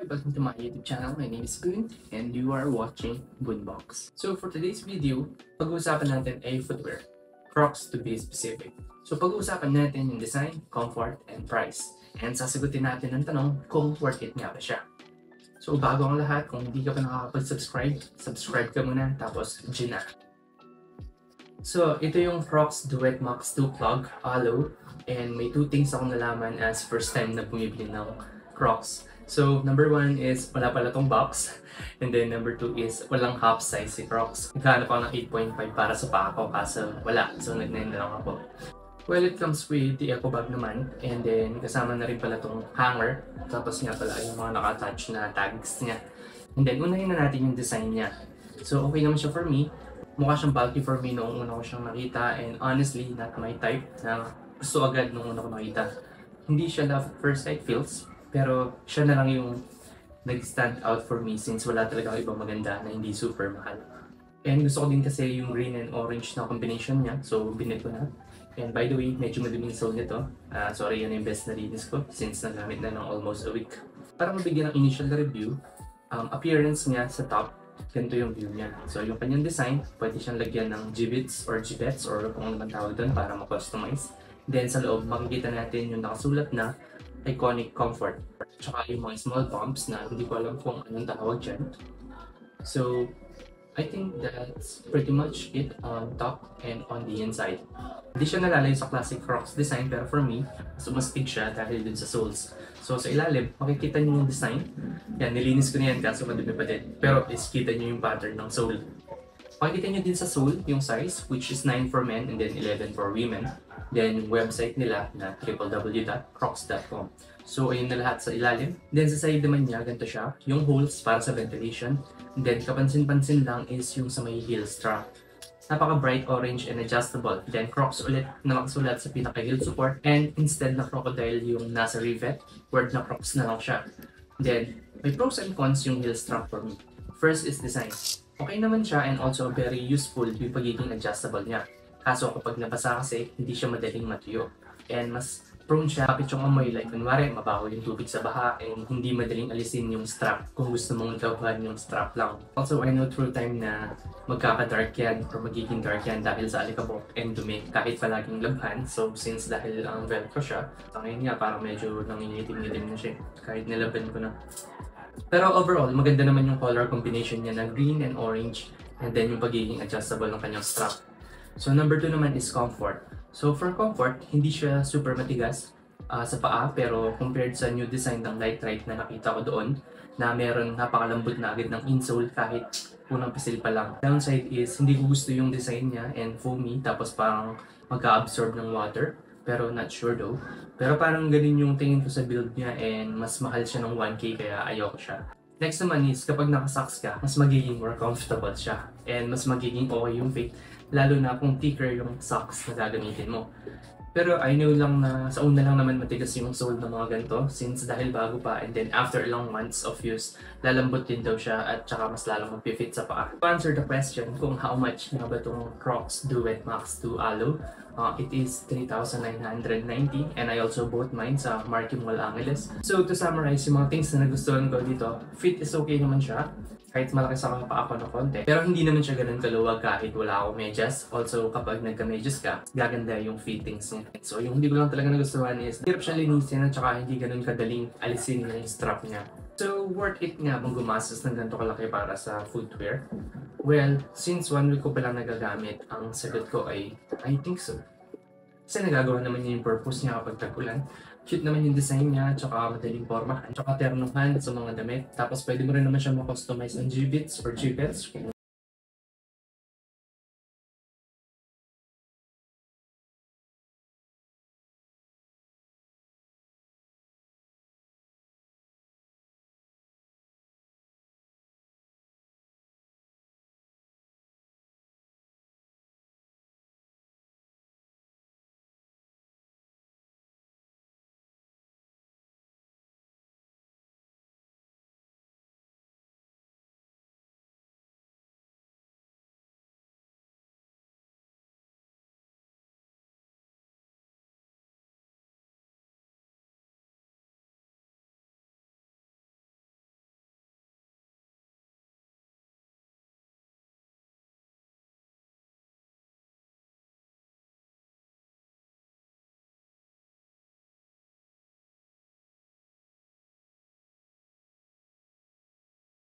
welcome to my YouTube channel. My name is Boon and you are watching Boonbox. So for today's video, pag-uusapan natin ay footwear. Crocs to be specific. So pag-uusapan natin yung design, comfort, and price. And sasagutin natin ang tanong kung worth it nga ba siya. So bago ang lahat, kung hindi ka pa nakakapag-subscribe, subscribe ka muna tapos Gina. So ito yung Crocs Duet Max 2 Clog Aloe. And may two things akong nalaman as first time na bumibili ng Crocs. So, number one is wala pala tong box. And then number two is walang half size si Crocs. Naghanap ako ng 8.5 para sa paa ko kaso wala. So, nag-9 na lang ako. Well, it comes with the eco bag naman. And then kasama na rin pala tong hanger. Tapos nga pala yung mga naka-attach na tags niya. And then unahin na natin yung design niya. So, okay naman siya for me. Mukha siyang bulky for me noong una ko siyang nakita. And honestly, not my type na gusto agad nung una ko nakita. Hindi siya love at first sight feels. Pero siya na lang yung nag-stand out for me since wala talaga ibang maganda na hindi super mahal. And gusto ko din kasi yung green and orange na combination niya. So, binit ko na. And by the way, medyo maduming sole nito. Sorry, yan yung best na linis ko since nagamit na ng almost a week. Para mabigyan ng initial review, appearance niya sa top, ganito yung view niya. So, yung kanyang design, pwede siyang lagyan ng gibbets or gibbets or kung ano man tawag doon para ma-customize. Then sa loob, makikita natin yung nakasulat na iconic comfort. Tsaka yung mga small bumps na hindi ko alam kung anong tawag dyan. So, I think that's pretty much it on top and on the inside. Hindi siya nalalayo sa classic Crocs design pero for me, sumastig siya dahil dun sa soles. So sa ilalim, makikita niyo yung design. Yan, nilinis ko na yan kaso madumi pa din. Pero is kita niyo yung pattern ng sole. Makikita niyo din sa sole yung size which is 9 for men and then 11 for women. Then yung website nila na www.crocs.com. So ayun na lahat sa ilalim. Then sa side naman niya, ganito siya. Yung holes para sa ventilation. And then kapansin-pansin lang is yung sa may heel strap. Napaka-bright orange and adjustable. Then Crocs ulit na nakasulat sa pinaka-heel support. And instead na crocodile yung nasa rivet, word na Crocs na lang siya. Then may pros and cons yung heel strap for me. First is design. Okay naman siya and also very useful yung pagiging adjustable niya. Kaso kapag nabasa kasi, hindi siya madaling matuyo. And mas prone siya kapit yung amoy. Like kunwari, mabaho yung tubig sa baha and hindi madaling alisin yung strap kung gusto mong gawahan yung strap lang. Also, I know through time na magkaka-dark yan or magiging dark yan dahil sa alikabok and dumi kahit palaging labhan. So, since dahil ang velcro siya, ngayon nga parang medyo nangingitim-ngitim na siya kahit nilaban ko na. Pero overall, maganda naman yung color combination niya na green and orange and then yung pagiging adjustable ng kanyang strap. So number 2 naman is comfort. So for comfort, hindi siya super matigas sa paa pero compared sa new design ng Lightrite na nakita ko doon na meron napakalambot na agad ng insole kahit unang pisil pa lang. Downside is hindi ko gusto yung design niya and foamy tapos parang magka-absorb ng water pero not sure though. Pero parang ganun yung tingin ko sa build niya and mas mahal siya ng 1K kaya ayoko siya. Next naman is kapag naka-socks ka, mas magiging more comfortable siya and mas magiging okay yung fit. Lalo na kung thicker yung socks na gagamitin mo. Pero I know lang na sa una lang naman matigas yung sole ng mga ganito since dahil bago pa and then after ilang months of use, lalambot din daw siya at saka mas lalong mag-fit sa paa. To answer the question kung how much nga ba itong Crocs Duet Max 2 Aloe, it is 3,990 and I also bought mine sa Marky Mall Angeles. So to summarize yung mga things na nagustuhan ko dito, fit is okay naman siya. Kahit malaki sa paa ako ng konti. Pero hindi naman siya ganun kaluwag kahit wala akong medyas. Also, kapag nagka-medyas ka, gaganda yung fittings niya. So, yung hindi ko lang talaga nagustuhan is hirap siya linisin at saka hindi ganun kadaling alisin yung strap niya. So, worth it nga bang gumastos ng ganito kalaki para sa footwear? Well, since 1 week ko pa lang nagagamit, ang sagot ko ay, I think so. Kasi nagagawa naman niya yung purpose niya kapag tag-ulan. Cute naman yung design niya, tsaka madaling pormahan, tsaka ternuhan sa mga damit. Tapos pwede mo rin naman siya ma-customize ng gibbets or gibbets.